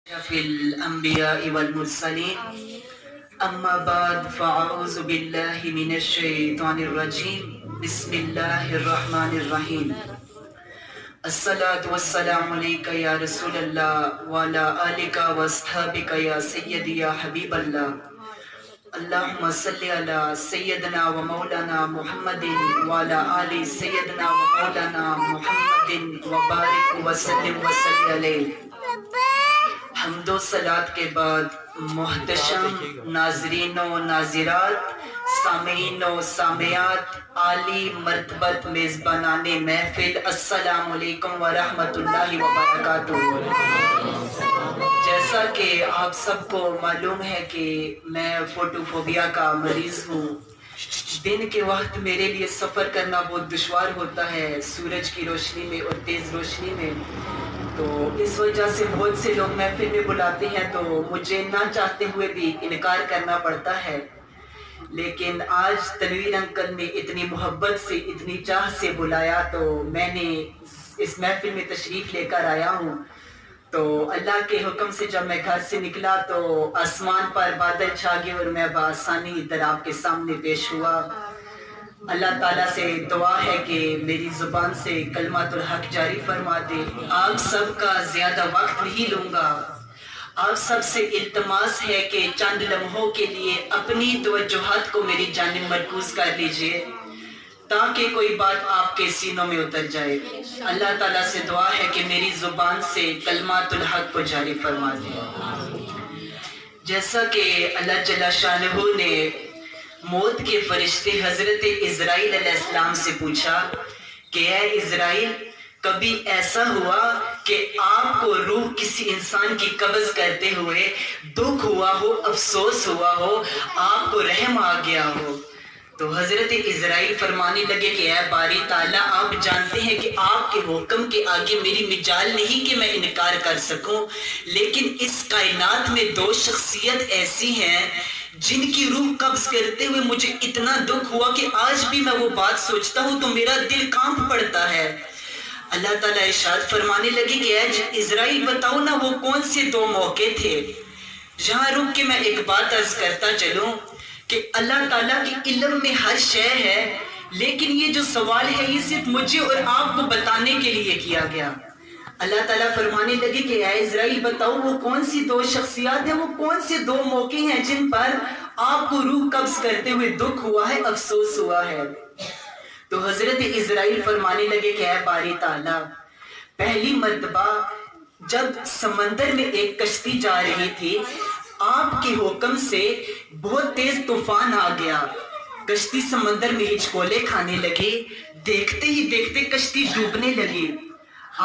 في الأنبياء والمرسلين أما بعد فأعوذ بالله من الشيطان الرجيم بسم الله الرحمن الرحيم الصلاة والسلام عليك يا رسول الله وعلى آلك وأصحابك يا سيدي يا حبيب الله اللهم صل على سيدنا ومولانا محمد وعلى آل سيدنا ومولانا محمد وبارك وسلم عليه. حمد و صلات کے بعد محتشم ناظرین و ناظرات، سامعین و سامعات، عالی مرتبت میزبانان محفل، السلام علیکم ورحمۃ اللہ وبرکاتہ۔ جیسا کہ آپ سب کو معلوم ہے کہ میں فوٹو فوبیا کا مریض ہوں۔ دن کے وقت میرے لیے سفر کرنا بہت دشوار ہوتا ہے سورج کی روشنی میں اور تیز روشنی میں، تو اس وجہ سے بہت سے لوگ محفل میں بلاتے ہیں تو مجھے نہ چاہتے ہوئے بھی انکار کرنا پڑتا ہے، لیکن آج تنویر انکل نے اتنی محبت سے اتنی چاہ سے بلایا تو میں نے اس محفل میں تشریف لے کر آیا ہوں۔ تو اللہ کے حکم سے جب میں گھر سے نکلا تو آسمان پر بادل چھا گئے اور میں بآسانی ادھر آپ کے سامنے پیش ہوا۔ اللہ تعالیٰ سے دعا ہے کہ میری زبان سے کلمات الحق جاری فرما دے۔ آپ سب کا زیادہ وقت نہیں لوں گا، آپ سب سے التماس ہے کہ چند لمحوں کے لیے اپنی توجہات کو میری جانب مرکوز کر لیجئے تاکہ کوئی بات آپ کے سینوں میں اتر جائے۔ اللہ تعالیٰ سے دعا ہے کہ میری زبان سے کلمات الحق کو جاری فرما دے۔ جیسا کہ اللہ جل شانہ نے موت کے فرشتے حضرت اسرائیل علیہ السلام سے پوچھا کہ اے اسرائیل، کبھی ایسا ہوا کہ آپ کو روح کسی انسان کی قبض کرتے ہوئے دکھ ہوا ہو، افسوس ہوا ہو، آپ کو رحم آ گیا ہو؟ تو حضرت اسرائیل فرمانے لگے کہ اے باری تعالیٰ، آپ جانتے ہیں کہ آپ کے حکم کے آگے میری مجال نہیں کہ میں انکار کر سکوں، لیکن اس کائنات میں دو شخصیت ایسی ہیں جن کی روح قبض کرتے ہوئے مجھے اتنا دکھ ہوا کہ آج بھی میں وہ بات سوچتا ہوں تو میرا دل کانپ پڑتا ہے۔ اللہ تعالیٰ ارشاد فرمانے لگے کہ اے اسرائیل، بتاؤ نا وہ کون سے دو موقع تھے؟ جہاں رک کے میں ایک بات عرض کرتا چلوں کہ اللہ تعالیٰ کے علم میں ہر شے ہے، لیکن یہ جو سوال ہے یہ صرف مجھے اور آپ کو بتانے کے لیے کیا گیا۔ اللہ تعالیٰ فرمانے لگے کہ اے اسرائیل، بتاؤ وہ کون سی دو شخصیات ہیں، وہ کون سے دو موقع ہیں جن پر آپ کو روح قبض کرتے ہوئے دکھ ہوا ہے، افسوس ہوا ہے؟ تو حضرت اسرائیل فرمانے لگے کہ اے باری تعالیٰ، پہلی مرتبہ جب سمندر میں ایک کشتی جا رہی تھی، آپ کے حکم سے بہت تیز طوفان آ گیا، کشتی سمندر میں ہچکولے کھانے لگی، دیکھتے ہی دیکھتے کشتی ڈوبنے لگی۔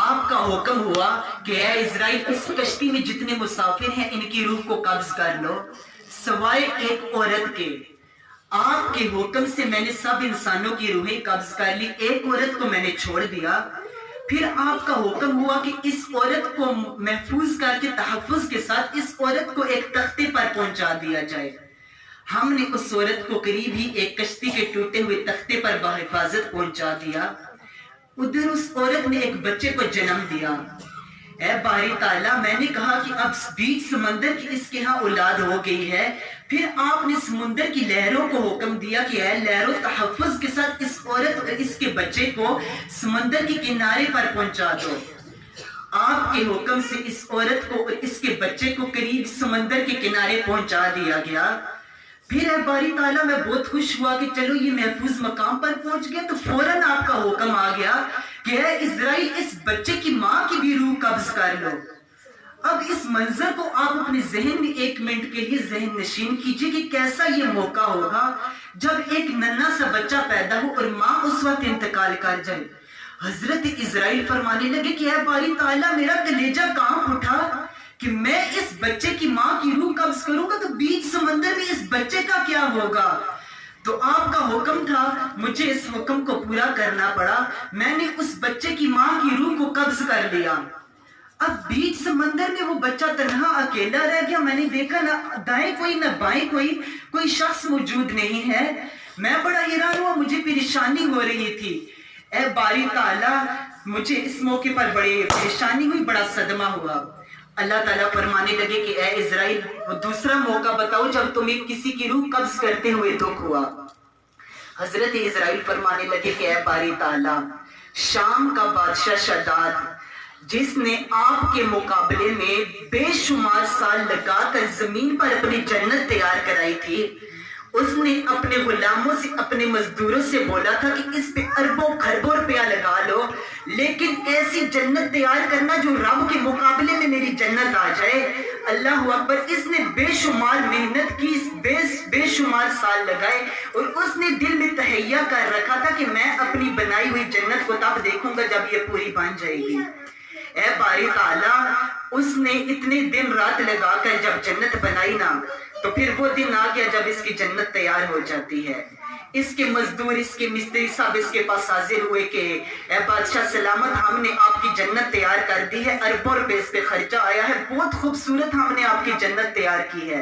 آپ کا حکم ہوا کہ اے اسرائیل، اس کشتی میں جتنے مسافر ہیں ان کی روح کو قبض کر لو سوائے ایک عورت کے۔ آپ کے حکم سے میں نے سب انسانوں کی روحیں قبض کر لی، ایک عورت کو میں نے چھوڑ دیا۔ پھر آپ کا حکم ہوا کہ اس عورت کو محفوظ کر کے تحفظ کے ساتھ اس عورت کو ایک تختے پر پہنچا دیا جائے۔ ہم نے اس عورت کو قریب ہی ایک کشتی کے ٹوٹے ہوئے تختے پر بحفاظت پہنچا دیا۔ ادھر اس عورت نے ایک بچے کو جنم دیا۔ اے باری تعالیٰ، میں نے کہا کہ اب بیچ سمندر کی اس کے ہاں اولاد ہو گئی ہے، پھر آپ نے سمندر کی لہروں کو حکم دیا کہ اے لہروں، تحفظ کے ساتھ اس عورت اور اس کے بچے کو سمندر کے کنارے پر پہنچا دو۔ آپ کے حکم سے اس عورت کو اور اس کے بچے کو قریب سمندر کے کنارے پہنچا دیا گیا۔ پھر اے باری تعالیٰ، میں بہت خوش ہوا کہ چلو یہ محفوظ مقام پر پہنچ گیا، تو فوراً آپ کا حکم آ گیا کہ اے اسرائیل، اس بچے کی ماں کی بھی روح قبض کر لو۔ اب اس منظر کو آپ اپنے ذہن میں ایک منٹ کے لیے ذہن نشین کیجئے کہ کیسا یہ موقع ہوگا جب ایک ننھا سا بچہ پیدا ہو اور ماں اس وقت انتقال کر جائے۔ حضرت اسرائیل فرمانے لگے کہ اے باری تعالیٰ، میرا کلیجہ کانپ اٹھا کہ میں اس بچے کی ماں کی روح قبض کروں گا تو بیچ سمندر میں اس بچے کا کیا ہوگا؟ تو آپ کا حکم تھا، مجھے اس حکم کو پورا کرنا پڑا، میں نے اس بچے کی ماں کی روح کو قبض کر لیا۔ اب بیچ سمندر میں وہ بچہ تنہا اکیلا رہ گیا، میں نے دیکھا نہ دائیں کوئی نہ بائیں کوئی شخص موجود نہیں ہے۔ میں بڑا حیران ہوا، مجھے پریشانی ہو رہی تھی۔ اے باری تعالیٰ، مجھے اس موقع پر بڑی پریشانی ہوئی، بڑا صدمہ ہوا۔ اللہ تعالیٰ فرمانے لگے کہ اے اسرائیل وہ دوسرا موقع بتاؤ جب تمہیں کسی کی روح قبض کرتے ہوئے دکھ ہوا۔ حضرت اسرائیل فرمانے لگے کہ اے باری تعالیٰ، شام کا بادشاہ شداد جس نے آپ کے مقابلے میں بے شمار سال لگا کر زمین پر اپنی جنت تیار کرائی تھی، اس نے اپنے غلاموں سے اپنے مزدوروں سے بولا تھا کہ اس پہ اربوں خربوں روپیہ لگا لو، لیکن ایسی جنت تیار کرنا جو رب کے مقابلے میں میری جنت آ جائے۔ اللہ اکبر، اس نے بے شمار محنت کی، بے شمار سال لگائے، اور اس نے دل میں تہیہ کر رکھا تھا کہ میں اپنی بنائی ہوئی جنت کو تب دیکھوں گا جب یہ پوری بن جائے گی۔ اے باری تعالیٰ، اس نے اتنے دن رات لگا کر جب جنت بنائی نا، تو پھر وہ دن آ گیا جب اس کی جنت تیار ہو جاتی ہے۔ اس کے مزدور، اس کے مستری صاحب اس کے پاس حاضر ہوئے کہ اے بادشاہ سلامت، ہم نے آپ کی جنت تیار کر دی ہے، اربوں روپے اس پہ خرچہ آیا ہے، بہت خوبصورت ہم نے آپ کی جنت تیار کی ہے۔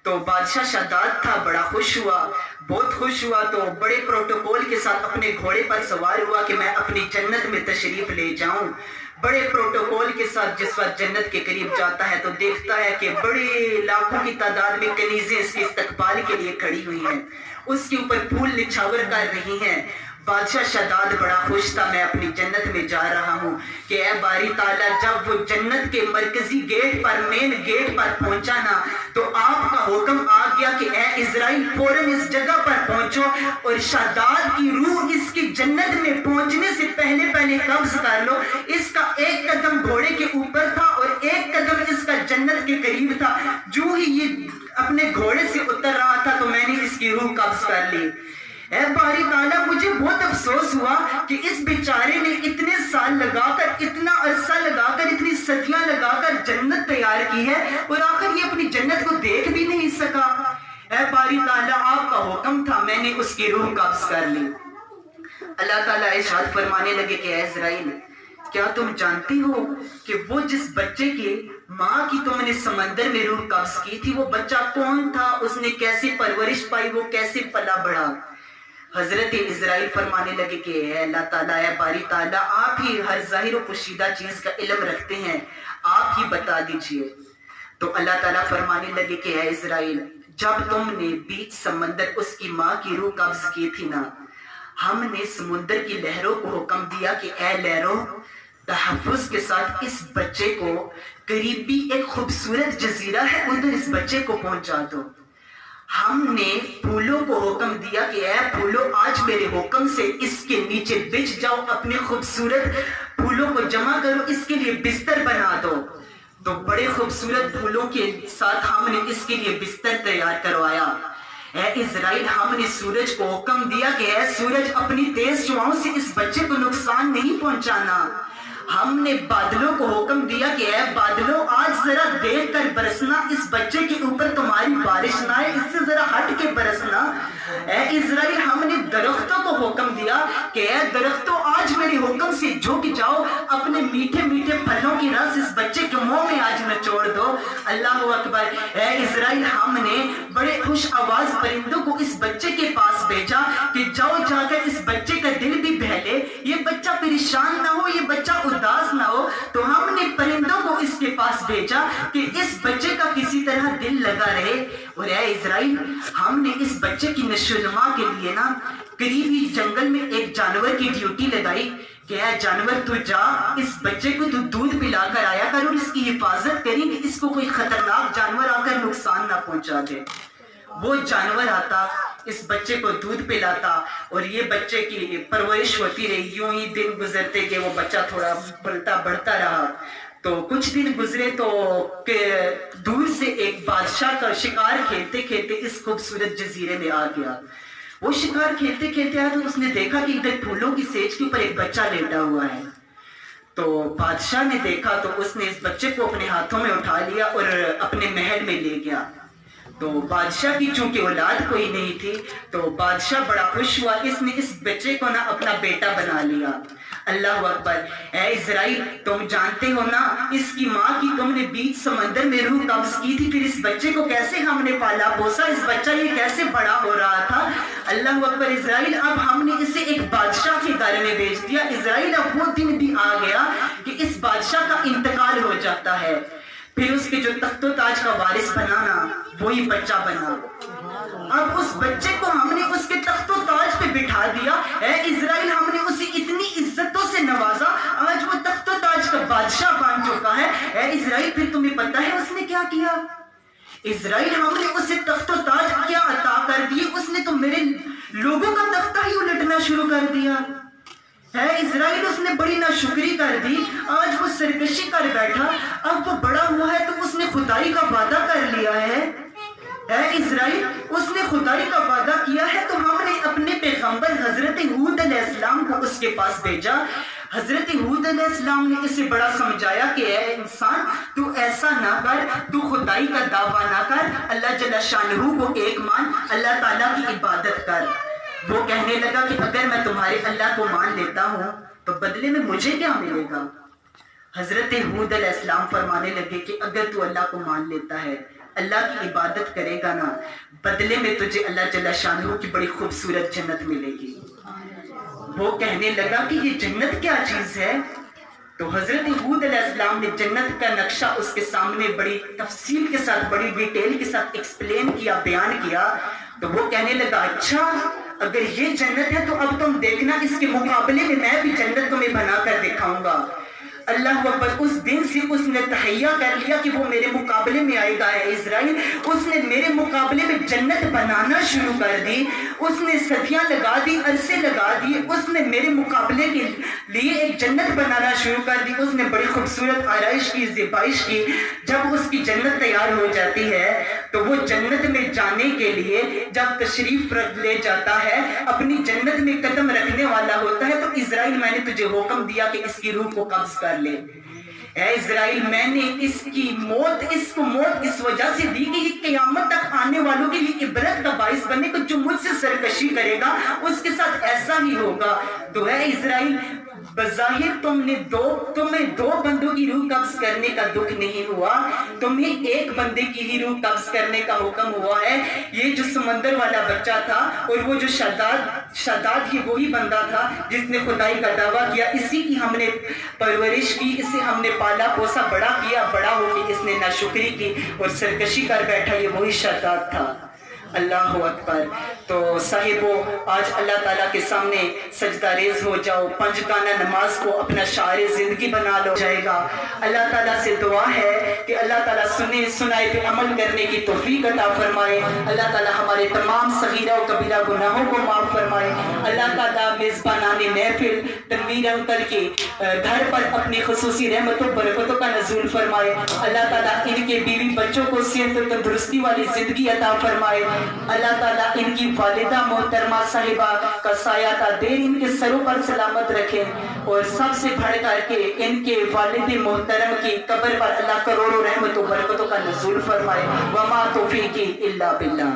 تو بادشاہ شداد تھا، بڑا خوش ہوا، بہت خوش ہوا، تو بڑے پروٹوکول کے ساتھ اپنے گھوڑے پر سوار ہوا کہ میں اپنی جنت میں تشریف لے جاؤں۔ بڑے پروٹوکول کے ساتھ جس وقت جنت کے قریب جاتا ہے تو دیکھتا ہے کہ بڑے لاکھوں کی تعداد میں کنیزیں اس کے استقبال کے لیے کھڑی ہوئی ہیں، اس کے اوپر پھول نچھاور کر رہی ہیں۔ بادشاہ شداد بڑا خوش تھا، میں اپنی جنت میں جا رہا ہوں کہ اے باری تعالیٰ، جب وہ جنت کے مرکزی گیٹ پر، مین گیٹ پر پہنچا نا، تو آپ کا حکم آ گیا کہ اے اسرائیل فوراً اس جگہ پر پہنچو اور شداد کی روح اس کی جنت میں پہنچنے سے پہلے قبض کر لو۔ اس کا ایک قدم گھوڑے کے اوپر تھا اور ایک قدم اس کا جنت کے قریب تھا، جو ہی یہ اپنے گھوڑے سے اتر رہا تھا تو میں نے اس کی روح قبض کر لی۔ اے باری تعالیٰ، مجھے بہت افسوس ہوا کہ اس بیچارے نے اتنے سال لگا کر، اتنا عرصہ لگا کر، اتنی صدیاں لگا کر جنت تیار کی ہے اور آخر یہ اپنی جنت کو دیکھ بھی نہیں سکا۔ اے باری تعالیٰ، آپ کا حکم تھا، میں نے اس کی روح قبض کر لی۔ اللہ تعالیٰ ارشاد فرمانے لگے کہ اے اسرائیل، کیا تم جانتی ہو کہ وہ جس بچے کی ماں کی تم نے سمندر میں روح قبض کی تھی، وہ بچہ کون تھا، اس نے کیسے پرورش پائی، وہ کیسے پلا بڑھا؟ حضرت اسرائیل فرمانے لگے کہ اے اللہ تعالیٰ، اے باری تعالیٰ، آپ ہی ہر ظاہر و پوشیدہ چیز کا علم رکھتے ہیں، آپ ہی بتا دیجئے۔ تو اللہ تعالیٰ فرمانے لگے کہ اے اسرائیل، جب تم نے بیچ سمندر اس کی ماں کی روح قبض کی تھی نا، ہم نے سمندر کی لہروں کو حکم دیا کہ اے لہروں، تحفظ کے ساتھ اس بچے کو قریبی ایک خوبصورت جزیرہ ہے، ادھر اس بچے کو پہنچا دو۔ ہم نے پھولوں کو حکم دیا کہ اے پھولوں، آج میرے حکم سے اس کے نیچے بچھ جاؤ، اپنے خوبصورت پھولوں کو جمع کرو، اس کے لیے بستر بنا دو۔ تو بڑے خوبصورت پھولوں کے ساتھ ہم نے اس کے لیے بستر تیار کروایا۔ اے اسرائیل، ہم نے سورج کو حکم دیا کہ اے سورج، اپنی تیز شعاؤں سے اس بچے کو نقصان نہیں پہنچانا۔ ہم نے بادلوں کو حکم دیا کہ اے بادلوں، آج ذرا دیکھ کر برسنا، اس بچے کے اوپر تمہاری بارش نہ آئے، اس سے ذرا ہٹ کے برسنا۔ اے اسرائیل، ہم نے درختوں کو حکم دیا کہ اے درختوں، آج میرے حکم سے جھک جاؤ، اپنے میٹھے میٹھے پھلوں کی رس اس بچے کے منہ میں آج نچوڑ دو۔ اللہ اکبر۔ اے اسرائیل، ہم نے بڑے خوش آواز پرندوں کو اس بچے کے پاس بھیجا کہ جاؤ، جا کر اس بچے کا دل بھی بہلے، یہ بچہ پریشان نہ ہو، یہ بچہ اداس نہ ہو۔ تو ہم نے پرندوں کو اس کے پاس بھیجا کہ اس بچے کا کسی طرح دل لگا رہے۔ اور اے اسرائیل، ہم نے اس بچے کی نشو و نما کے لیے نا قریبی جنگل میں ایک جانور کی ڈیوٹی لگائی کہ اے جانور، تو جا، اس بچے کو تو دودھ پلا کر آیا کر اور اس کی حفاظت کریں کہ اس کو کوئی خطرناک جانور آ کر نقصان نہ پہنچا دے۔ وہ جانور آتا، اس بچے کو دودھ پلاتا اور یہ بچے کی پرورش ہوتی رہی۔ یوں ہی دن گزرتے کہ وہ بچہ تھوڑا پلتا بڑھتا رہا۔ تو کچھ دن گزرے تو دور سے ایک بادشاہ کا شکار کھیلتے کھیلتے اس خوبصورت جزیرے میں آ گیا۔ وہ شکار کھیلتے کھیلتے آیا تو اس نے دیکھا کہ ادھر پھولوں کی سیج کے اوپر ایک بچہ لیٹا ہوا ہے۔ تو بادشاہ نے دیکھا تو اس نے اس بچے کو اپنے ہاتھوں میں اٹھا لیا اور اپنے محل میں لے گیا۔ تو بادشاہ کی چونکہ اولاد کوئی نہیں تھی تو بادشاہ بڑا خوش ہوا، اس نے اس بچے کو نا اپنا بیٹا بنا لیا۔ اللہ اکبر۔ اے اسرائیل، تم جانتے ہو نا، اس کی ماں کی تم نے بیچ سمندر میں روح قبض کی تھی، پھر اس بچے کو کیسے ہم نے پالا پوسا، اس بچہ یہ کیسے بڑا ہو رہا تھا۔ اللہ اکبر۔ اسرائیل، اب ہم نے اسے ایک بادشاہ کے گھر میں بھیج دیا۔ اسرائیل، اب وہ دن بھی آ گیا کہ اس بادشاہ کا انتقال ہو جاتا ہے۔ پھر اس کے جو تخت و تاج کا وارث بنانا وہی بچہ بنا. اب اس بچے کو ہم نے اس کے تخت و تاج پہ بٹھا دیا. اے اسرائیل ہم نے اسے اتنی عزتوں سے نوازا, آج وہ تخت و تاج کا بادشاہ بن چکا ہے. اے اسرائیل پھر تمہیں پتہ ہے اس نے کیا کیا؟ اسرائیل ہم نے اسے تخت و تاج کیا عطا کر دیے, اس نے تو میرے لوگوں کا تختہ ہی الٹنا شروع کر دیا. ہے اسرائیل اس نے بڑی ناشکری کر دی, آج وہ سرکشی کر بیٹھا. اب وہ بڑا ہوا ہے تو اس نے خدائی کا وعدہ کر لیا ہے. ہے اسرائیل اس نے خدائی کا وعدہ کیا ہے تو ہم نے اپنے پیغمبر حضرت ہود علیہ السلام کو اس کے پاس بھیجا. حضرت ہود علیہ السلام نے اسے بڑا سمجھایا کہ اے انسان تو ایسا نہ کر, تو خدائی کا دعویٰ نہ کر, اللہ جل شانہ کو ایک مان, اللہ تعالیٰ کی عبادت کر. وہ کہنے لگا کہ اگر میں تمہارے اللہ کو مان لیتا ہوں تو بدلے میں مجھے کیا ملے گا؟ حضرت ہود علیہ السلام فرمانے لگے کہ اگر تو اللہ کو مان لیتا ہے, اللہ کی عبادت کرے گا نا, بدلے میں تجھے اللہ جل شانہ کی بڑی خوبصورت جنت ملے گی. وہ کہنے لگا کہ یہ جنت کیا چیز ہے؟ تو حضرت ہود علیہ السلام نے جنت کا نقشہ اس کے سامنے بڑی تفصیل کے ساتھ, بڑی ڈیٹیل کے ساتھ ایکسپلین کیا, بیان کیا. تو وہ کہنے لگا اچھا اگر یہ جنت ہے تو اب تم دیکھنا اس کے مقابلے میں بھی جنت تمہیں بنا کر دکھاؤں گا. اللہ اکبر. اس دن سے اس نے تہیہ کر لیا کہ وہ میرے مقابلے میں آئے گا. ہے اسرائیل اس نے میرے مقابلے میں جنت بنانا شروع کر دی. اس نے صدیاں لگا دی, عرصے لگا دی, اس نے میرے مقابلے کے لیے ایک جنت بنانا شروع کر دی. اس نے بڑی خوبصورت آرائش کی, زیبائش کی. جب اس کی جنت تیار ہو جاتی ہے تو وہ جنت میں جانے کے لیے جب تشریف رکھ لے جاتا ہے, اپنی جنت میں قدم رکھنے والا ہوتا ہے, تو اسرائیل میں نے تجھے حکم دیا کہ اس کی روح کو قبض کر لے. اے اسرائیل میں نے اس کو موت اس وجہ سے دی کہ یہ قیامت تک آنے والوں کے لیے عبرت کا باعث بنے کہ جو مجھ سے سرکشی کرے گا اس کے ساتھ ایسا ہی ہوگا. تو اے اسرائیل بظاہر تمہیں دو بندوں کی روح قبض کرنے کا دکھ نہیں ہوا, تمہیں ایک بندے کی ہی روح قبض کرنے کا حکم ہوا ہے. یہ جو سمندر والا بچہ تھا اور وہ جو شداد یہ وہی بندہ تھا جس نے خدائی کا دعویٰ کیا, اسی کی ہم نے پرورش کی, اسے ہم نے پالا پوسا, بڑا کیا, بڑا ہو کے اس نے ناشکری کی اور سرکشی کر بیٹھا, یہ وہی شداد تھا. اللہ اکبر. تو صاحبو آج اللہ تعالیٰ کے سامنے سجدہ ریز ہو جاؤ, پنج گانا نماز کو اپنا شعار زندگی بنا لو جائے گا. اللہ تعالیٰ سے دعا ہے کہ اللہ تعالیٰ سنائے پہ عمل کرنے کی توفیق عطا فرمائے. اللہ تعالیٰ ہمارے تمام صغیرہ و کبیرہ گناہوں کو معاف فرمائے. اللہ تعالیٰ میزبانان محفل تنویر انکل کے گھر پر اپنی خصوصی رحمتوں برکتوں کا نزول فرمائے. اللہ تعالیٰ ان کے بیوی بچوں کو صحت و تندرستی والی زندگی عطا فرمائے. اللہ تعالیٰ ان کی والدہ محترمہ صاحبہ کا سایہ تا دیر ان کے سروں پر سلامت رکھے, اور سب سے بڑھ کر کے ان کے والد محترم کی قبر پر اللہ کروڑوں رحمت و برکتوں کا نزول فرمائے. وما توفیقی الا باللہ.